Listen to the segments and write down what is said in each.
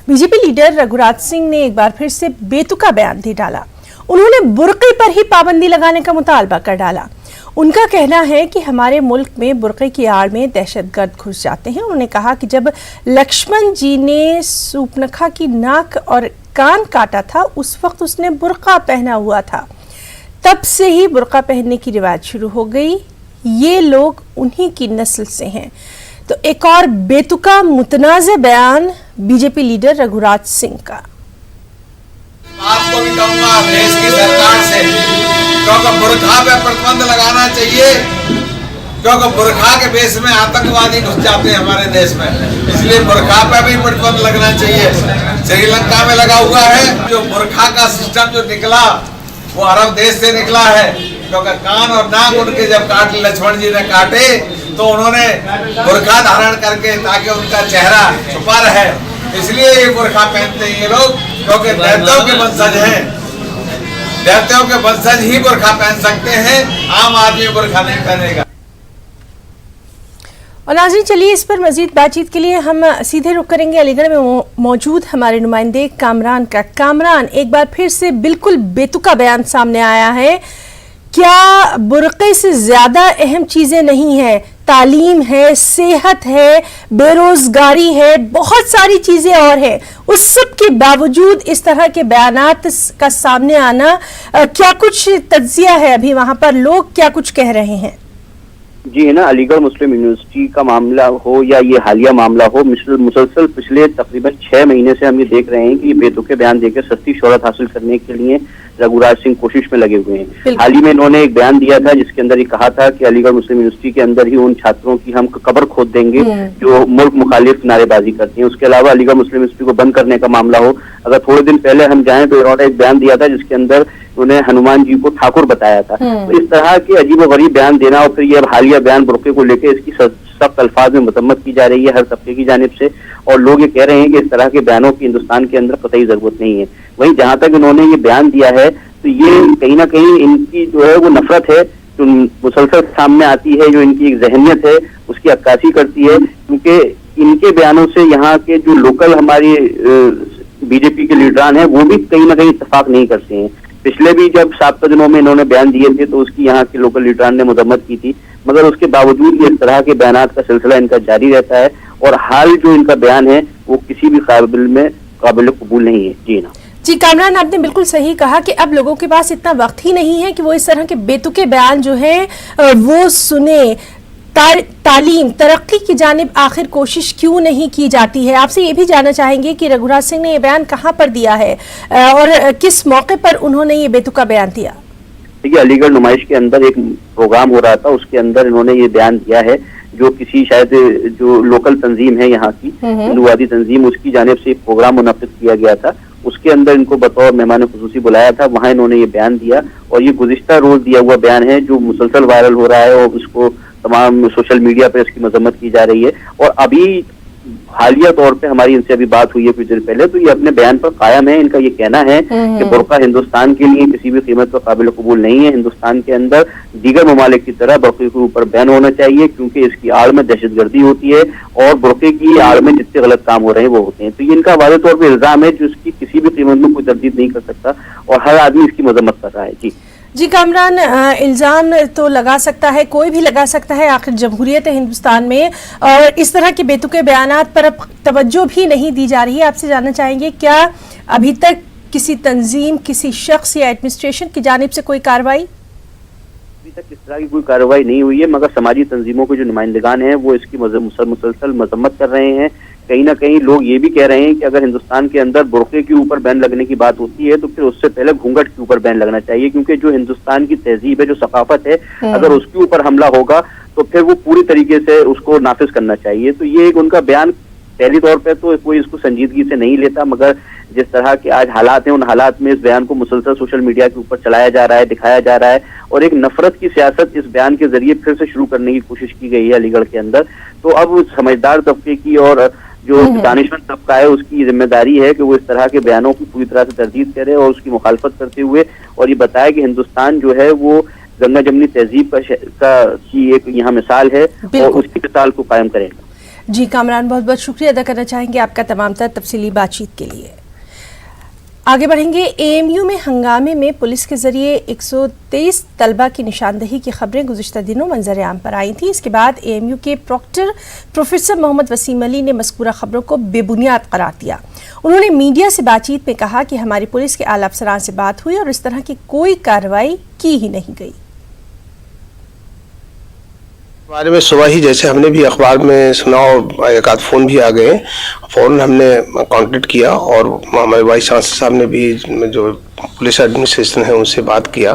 BJP leader Raghuraj Singh ने एक बार फिर से बेतुका बयान दे डाला। उन्होंने बुर्के पर ही पाबंदी लगाने का मुतालबा कर डाला। उनका कहना है कि हमारे मुल्क में बुर्के की आड़ में दहशतगर्द घुस जाते हैं। उन्होंने कहा कि जब लक्ष्मण जी ने सूर्पनखा की नाक और कान काटा था उस वक्त उसने बुर्का पहना हुआ था, तब से ही बुर्का पहनने की रिवाज शुरू हो गई। ये लोग उन्हीं की नस्ल से हैं। तो एक और बेतुका मुतनाज़ बयान बीजेपी लीडर रघुराज सिंह का। आपको भी कहूंगा देश की सरकार से, क्योंकि बुरखा पे प्रतिबंध लगाना चाहिए, क्योंकि बुरखा के बेस में आतंकवादी घुस जाते हैं हमारे देश में, इसलिए बुरखा पे भी प्रतिबंध लगना चाहिए। श्रीलंका में लगा हुआ है। जो बुरखा का सिस्टम जो निकला वो अरब देश से निकला है, क्योंकि कान और नाक उनके जब लक्ष्मण जी ने काटे तो उन्होंने बुरखा धारण करके ताकि उनका चेहरा छुपा रहे, इसलिए ये बुरखा पहनते हैं ये लोग, क्योंकि दैत्यों के वंशज हैं। दैत्यों के वंशज ही बुरखा पहन सकते हैं, आम आदमी बुरखा नहीं पहनेगा। और नाज़रीन, चलिए इस पर मजीद बातचीत के लिए हम सीधे रुख करेंगे अलीगढ़ में मौजूद हमारे नुमाइंदे कामरान का। कामरान, एक बार फिर से बिल्कुल बेतुका बयान सामने आया है। क्या बुर्के से ज्यादा अहम चीजें नहीं है? तालीम है, सेहत है, बेरोजगारी है, बहुत सारी चीजें और है। उस सब के बावजूद इस तरह के बयानात का सामने आना, क्या कुछ तज्जिया है अभी वहां पर? लोग क्या कुछ कह रहे हैं? जी है ना, अलीगढ़ मुस्लिम यूनिवर्सिटी का मामला हो या ये हालिया मामला हो, मुसलसल पिछले तकरीबन 6 महीने से हम ये देख रहे हैं कि बेतुके बयान देकर सस्ती शोहरत हासिल करने के लिए रघुराज सिंह कोशिश में लगे हुए हैं। हाल ही में इन्होंने एक बयान दिया था जिसके अंदर ये कहा था कि अलीगढ़ मुस्लिम यूनिवर्सिटी के अंदर ही उन छात्रों की हम कब्र खोद देंगे जो मुल्क मुखालिफ नारेबाजी करते हैं। उसके अलावा अलीगढ़ मुस्लिम यूनिवर्सिटी को बंद करने का मामला हो, अगर थोड़े दिन पहले हम जाएं तो इन्होंने एक बयान दिया था जिसके अंदर उन्हें हनुमान जी को ठाकुर बताया था। तो इस तरह के अजीब व गरीब बयान देना और फिर ये हालिया बयान बुर्के को लेकर इसकी सख्त अल्फाज में मजम्मत की जा रही है हर तबके की जानिब से, और लोग ये कह रहे हैं कि इस तरह के बयानों की हिंदुस्तान के अंदर कतई जरूरत नहीं है। वहीं जहां तक इन्होंने ये बयान दिया है तो ये कहीं ना कहीं इनकी जो है वो नफरत है जो मुसलसल सामने आती है, जो इनकी एक जहनियत है उसकी अक्कासी करती है, क्योंकि इनके बयानों से यहाँ के जो लोकल हमारी बीजेपी के लीडरान हैं वो भी कहीं ना कहीं इत्तेफाक नहीं करते हैं। पिछले भी जब साबिता दिनों में इन्होंने बयान दिए थे तो उसकी यहाँ के लोकल लीडरान ने मजम्मत की थी, मगर उसके बावजूद इस तरह के बयानात का सिलसिला इनका जारी रहता है और हाल जो इनका बयान है वो किसी भी काबिल कबूल नहीं है। जी ना जी कामरान, आपने बिल्कुल सही कहा कि अब लोगों के पास इतना वक्त ही नहीं है कि वो इस तरह के बेतुके बयान जो है वो सुने। तालीम तरक्की की जानिब आखिर कोशिश क्यों नहीं की जाती है? आपसे ये भी जानना चाहेंगे कि रघुराज सिंह ने ये बयान कहाँ पर दिया है और किस मौके पर उन्होंने ये बेतुका बयान दिया? देखिए, अलीगढ़ नुमाइश के अंदर एक प्रोग्राम हो रहा था, उसके अंदर इन्होंने ये बयान दिया है जो किसी शायद जो लोकल तंजीम है यहाँ की हिंदुवादी तंजीम, उसकी जानिब से एक प्रोग्राम मुनक्किद किया गया था। उसके अंदर इनको बतौर मेहमान खुसूसी बुलाया था, वहां इन्होंने ये बयान दिया और ये गुज़िश्ता रोज दिया हुआ बयान है जो मुसलसल वायरल हो रहा है और उसको तमाम सोशल मीडिया पे इसकी मजम्मत की जा रही है। और अभी हालिया तौर पे हमारी इनसे अभी बात हुई है कुछ देर पहले, तो ये अपने बयान पर कायम है। इनका ये कहना है कि बुर्का हिंदुस्तान के लिए किसी भी कीमत पर काबिल कबूल नहीं है। हिंदुस्तान के अंदर दीगर ममालिक की तरह बुर्के के ऊपर बैन होना चाहिए, क्योंकि इसकी आड़ में दहशतगर्दी होती है और बुर्के की आड़ में जितने गलत काम हो रहे हैं वो होते हैं। तो ये इनका वाज़ेह तौर पर इल्जाम है जो इसकी किसी भी कीमत में कोई तरदीद नहीं कर सकता और हर आदमी इसकी मजम्मत कर रहा है। जी कामरान, इल्ज़ाम तो लगा सकता है, कोई भी लगा सकता है, आखिर जमहूरियत है हिंदुस्तान में और इस तरह के बेतुके बयानात पर अब तवज्जो भी नहीं दी जा रही है। आपसे जानना चाहेंगे क्या अभी तक किसी तंजीम, किसी शख्स या एडमिनिस्ट्रेशन की जानिब से कोई कार्रवाई? अभी तक इस तरह की कोई कार्रवाई नहीं हुई है, मगर समाजी तंजीमों के जो नुमाइंदगान हैं वो इसकी मुसलसल मजम्मत कर रहे हैं। कहीं ना कहीं लोग ये भी कह रहे हैं कि अगर हिंदुस्तान के अंदर बुर्के के ऊपर बैन लगने की बात होती है तो फिर उससे पहले घूंघट के ऊपर बैन लगना चाहिए, क्योंकि जो हिंदुस्तान की तहजीब है, जो सकाफत है, अगर उसके ऊपर हमला होगा तो फिर वो पूरी तरीके से उसको नाफिज करना चाहिए। तो ये एक उनका बयान पहली तौर पर तो कोई इसको संजीदगी से नहीं लेता, मगर जिस तरह के आज हालात हैं उन हालात में इस बयान को मुसलसल सोशल मीडिया के ऊपर चलाया जा रहा है, दिखाया जा रहा है और एक नफरत की सियासत इस बयान के जरिए फिर से शुरू करने की कोशिश की गई है अलीगढ़ के अंदर। तो अब समझदार तबके की और जो दानिशमंद तबका है उसकी जिम्मेदारी है कि वो इस तरह के बयानों की पूरी तरह से तरदीद करे और उसकी मुखालफत करते हुए और ये बताया कि हिंदुस्तान जो है वो गंगा जमनी तहजीब की एक यहाँ मिसाल है और उसकी मिसाल को कायम करेगा। जी कामरान, बहुत बहुत शुक्रिया अदा करना चाहेंगे आपका तमाम तर तफसीली बातचीत के लिए। आगे बढ़ेंगे। एएमयू में हंगामे में पुलिस के जरिए 123 तलबा की निशानदही की खबरें गुज़िश्ता दिनों मंजर आम पर आई थी। इसके बाद एएमयू के प्रॉक्टर प्रोफेसर मोहम्मद वसीम अली ने मज़कूरा खबरों को बेबुनियाद करार दिया। उन्होंने मीडिया से बातचीत में कहा कि हमारी पुलिस के आला अफसरान से बात हुई और इस तरह की कोई कार्रवाई की ही नहीं गई। बारे में सुबह ही जैसे हमने भी अखबार में सुना और एक आध फ़ोन भी आ गए, फ़ौरन हमने कांटेक्ट किया और हमारे वाइस चांसलर साहब ने भी जो पुलिस एडमिनिस्ट्रेशन है उनसे बात किया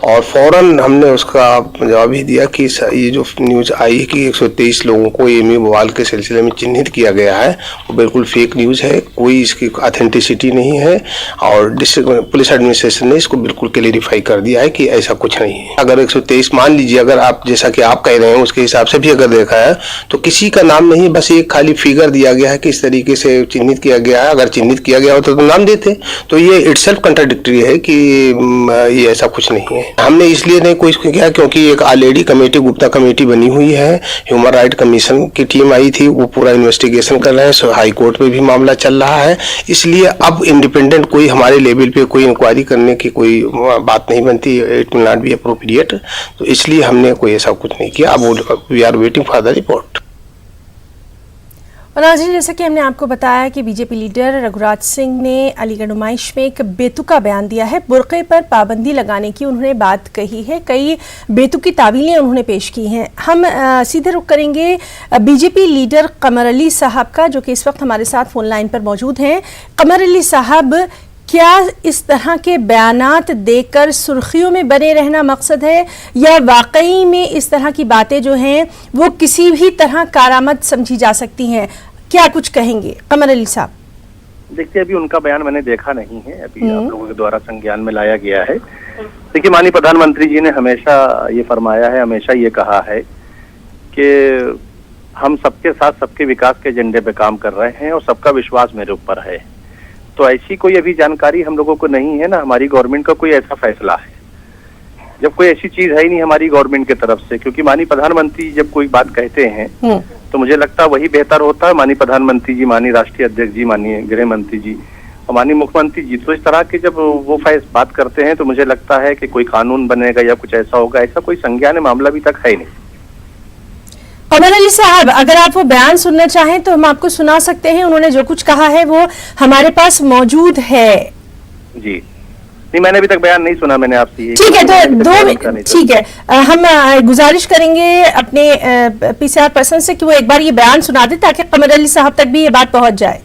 और फ़ौरन हमने उसका जवाब ही दिया कि ये जो न्यूज़ आई है कि 123 लोगों को एएमयू बवाल के सिलसिले में चिन्हित किया गया है वो बिल्कुल फेक न्यूज़ है, कोई इसकी ऑथेंटिसिटी नहीं है और डिस्ट्रिक्ट पुलिस एडमिनिस्ट्रेशन ने इसको बिल्कुल क्लेरिफाई कर दिया है कि ऐसा कुछ नहीं है। अगर 123 मान लीजिए, अगर आप जैसा कि आप कह रहे हैं उसके हिसाब से भी अगर देखा है तो किसी का नाम नहीं, बस एक खाली फिगर दिया गया है कि इस तरीके से चिन्हित किया गया है। अगर चिन्हित किया गया होता तो नाम देते, तो ये इटसेल्फ कंट्राडिक्टरी है कि ये ऐसा कुछ नहीं है। हमने इसलिए नहीं कोई किया क्योंकि एक ऑलरेडी कमेटी, गुप्ता कमेटी बनी हुई है, ह्यूमन राइट कमीशन की टीम आई थी, वो पूरा इन्वेस्टिगेशन कर रहे हैं, हाई कोर्ट में भी मामला चल रहा है। इसलिए अब इंडिपेंडेंट कोई हमारे लेवल पे कोई इंक्वायरी करने की कोई बात नहीं बनती, it will not be appropriate, तो इसलिए हमने कोई ऐसा कुछ नहीं किया। अब we are waiting for the report. और नाज़रीन, जैसा कि हमने आपको बताया कि बीजेपी लीडर रघुराज सिंह ने अलीगढ़ नुमाइश में एक बेतुका बयान दिया है। बुर्क़े पर पाबंदी लगाने की उन्होंने बात कही है, कई बेतुकी तावीलें उन्होंने पेश की हैं। हम सीधे रुख करेंगे बीजेपी लीडर कमर अली साहब का, जो कि इस वक्त हमारे साथ फोन लाइन पर मौजूद हैं। कमर अली साहब, क्या इस तरह के बयानात देकर सुर्खियों में बने रहना मकसद है या वाकई में इस तरह की बातें जो हैं वो किसी भी तरह कारामद समझी जा सकती हैं? क्या कुछ कहेंगे कमर अली साहब? देखिए, अभी उनका बयान मैंने देखा नहीं है, अभी आप लोगों के द्वारा संज्ञान में लाया गया है। देखिए, माननीय प्रधानमंत्री जी ने हमेशा ये फरमाया है, हमेशा ये कहा है कि हम सबके साथ सबके विकास के एजेंडे पे काम कर रहे हैं और सबका विश्वास मेरे ऊपर है। तो ऐसी कोई अभी जानकारी हम लोगों को नहीं है, ना हमारी गवर्नमेंट का कोई ऐसा फैसला है, जब कोई ऐसी चीज है ही नहीं हमारी गवर्नमेंट की तरफ से। क्योंकि माननीय प्रधानमंत्री जब कोई बात कहते हैं तो मुझे लगता है वही बेहतर होता है। माननीय प्रधानमंत्री जी, माननीय राष्ट्रीय अध्यक्ष जी, माननीय गृह मंत्री जी और माननीय मुख्यमंत्री जी, तो इस तरह के जब वो बात करते हैं तो मुझे लगता है कि कोई कानून बनेगा या कुछ ऐसा होगा, ऐसा कोई संज्ञान मामला अभी तक है नहीं। कमर अली साहब, अगर आप वो बयान सुनना चाहें तो हम आपको सुना सकते हैं। उन्होंने जो कुछ कहा है वो हमारे पास मौजूद है। जी नहीं, मैंने अभी तक बयान नहीं सुना, मैंने आपसे। ठीक है, तो ठीक है, हम गुजारिश करेंगे अपने पीसीआर पर्सन से कि वो एक बार ये बयान सुना दे ताकि कमर अली साहब तक भी ये बात पहुंच जाए।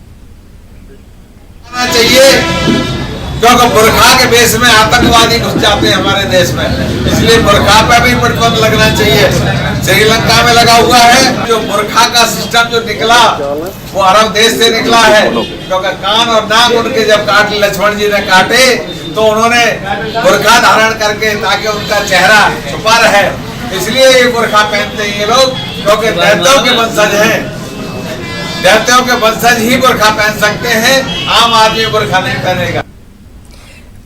चाहिए क्योंकि बुरखा के बेस में आतंकवादी घुस जाते हैं हमारे देश में, इसलिए बुरखा पे भी प्रतिबंध लगना चाहिए। श्रीलंका में लगा हुआ है। जो बुरखा का सिस्टम जो निकला वो अरब देश से निकला है, क्योंकि कान और नाक उनके जब लक्ष्मण जी ने काटे तो उन्होंने बुरखा धारण करके, ताकि उनका चेहरा छुपा रहे, इसलिए ये बुरखा पहनते हैं ये लोग, क्योंकि दैत्यों के वंशज हैं। दैत्यों के वंशज ही बुरखा पहन सकते हैं, आम आदमी बुरखा नहीं पहनेगा।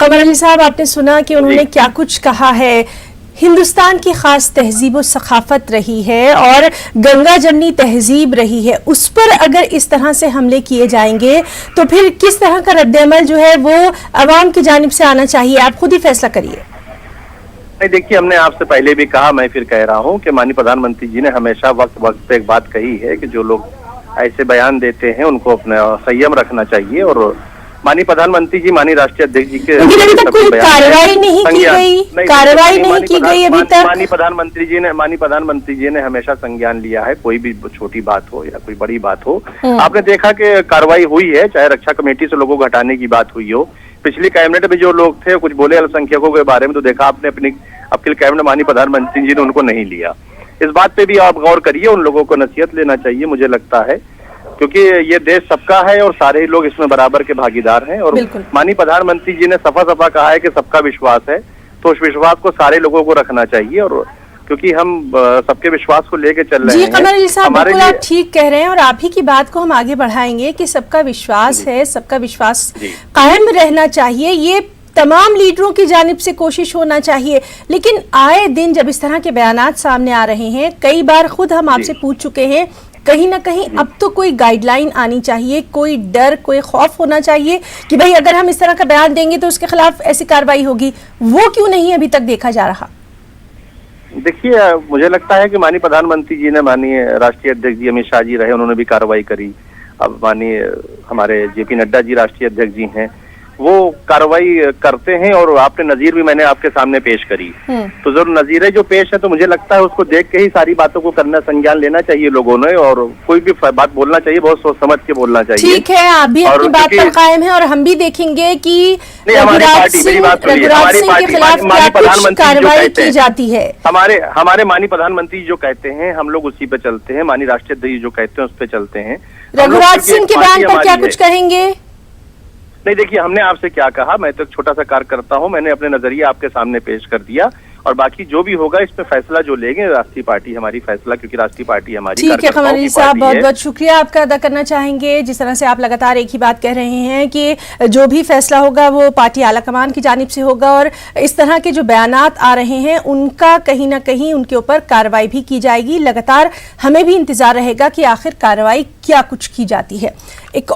कमर अली साहब, आपने सुना कि उन्होंने क्या कुछ कहा है। हिंदुस्तान की खास तहजीब और सखाफत रही है और गंगा जमनी तहजीब रही है, उस पर अगर इस तरह से हमले किए जाएंगे तो फिर किस तरह का रद्द-ए-अमल जो है वो अवाम की जानिब से आना चाहिए? आप खुद ही फैसला करिए। नहीं, देखिए, हमने आपसे पहले भी कहा, मैं फिर कह रहा हूँ कि माननीय प्रधानमंत्री जी ने हमेशा वक्त वक्त पे एक बात कही है कि जो लोग ऐसे बयान देते हैं उनको अपना संयम रखना चाहिए। और माननीय प्रधानमंत्री जी, माननीय राष्ट्रीय अध्यक्ष जी के अभी तक कोई कार्रवाई नहीं की गई, कार्रवाई नहीं की गई अभी तक। माननीय प्रधानमंत्री जी ने हमेशा संज्ञान लिया है, कोई भी छोटी बात हो या कोई बड़ी बात हो। आपने देखा कि कार्रवाई हुई है, चाहे रक्षा कमेटी से लोगों को हटाने की बात हुई हो, पिछली कैबिनेट में जो लोग थे कुछ बोले अल्पसंख्यकों के बारे में, तो देखा आपने अपनी आपकी कैबिनेट माननीय प्रधानमंत्री जी ने उनको नहीं लिया। इस बात पे भी आप गौर करिए, उन लोगों को नसीहत लेना चाहिए, मुझे लगता है, क्योंकि ये देश सबका है और सारे ही लोग इसमें बराबर के भागीदार हैं। और माननीय प्रधानमंत्री जी ने सफा सफा कहा है कि सबका विश्वास है, तो उस विश्वास को सारे लोगों को रखना चाहिए। और क्योंकि हम सबके विश्वास को लेके चल रहे हैं। जी कमर अली साहब, बिल्कुल आप ठीक कह रहे हैं और आप ही की बात को हम आगे बढ़ाएंगे कि सबका विश्वास है, सबका विश्वास कायम रहना चाहिए, ये तमाम लीडरों की जानिब से कोशिश होना चाहिए। लेकिन आए दिन जब इस तरह के बयानात सामने आ रहे हैं, कई बार खुद हम आपसे पूछ चुके हैं, कहीं ना कहीं अब तो कोई गाइडलाइन आनी चाहिए, कोई डर, कोई खौफ होना चाहिए कि भाई अगर हम इस तरह का बयान देंगे तो उसके खिलाफ ऐसी कार्रवाई होगी। वो क्यों नहीं अभी तक देखा जा रहा? देखिए, मुझे लगता है कि माननीय प्रधानमंत्री जी ने, माननीय राष्ट्रीय अध्यक्ष जी अमित शाह जी रहे, उन्होंने भी कार्रवाई करी। अब माननीय हमारे जेपी नड्डा जी राष्ट्रीय अध्यक्ष जी हैं, वो कार्रवाई करते हैं और आपने नजीर भी मैंने आपके सामने पेश करी। तो जरूर नजीरें जो पेश है, तो मुझे लगता है उसको देख के ही सारी बातों को करना, संज्ञान लेना चाहिए लोगों ने, और कोई भी बात बोलना चाहिए बहुत सोच समझ के बोलना चाहिए। ठीक है, आप भी अपनी बात पर कायम है और हम भी देखेंगे कि रघुराज सिंह के खिलाफ क्या कुछ कार्रवाई की जाती है। हमारे माननीय प्रधानमंत्री जो कहते हैं हम लोग उसी पे चलते हैं, माननीय राष्ट्रीय अध्यक्ष जो कहते हैं उस पे चलते हैं। रघुराज सिंह के बयान पर क्या कुछ कहेंगे? नहीं, देखिए, हमने आपसे क्या कहा, मैं तो एक छोटा सा कार्य करता हूं, मैंने अपने नजरिए आपके सामने पेश कर दिया, और बाकी जो भी होगा इसमें फैसला जो लेंगे राष्ट्रीय पार्टी हमारी फैसला, क्योंकि राष्ट्रीय पार्टी हमारी। ठीक है कमर अली साहब, बहुत बहुत शुक्रिया आपका अदा करना चाहेंगे। जिस तरह से आप लगातार एक ही बात कह रहे हैं कि जो भी फैसला होगा वो पार्टी आला कमान की जानिब से होगा, और इस तरह के जो बयानात आ रहे हैं उनका कहीं ना कहीं उनके ऊपर कार्रवाई भी की जाएगी। लगातार हमें भी इंतजार रहेगा कि आखिर कार्रवाई क्या कुछ की जाती है। एक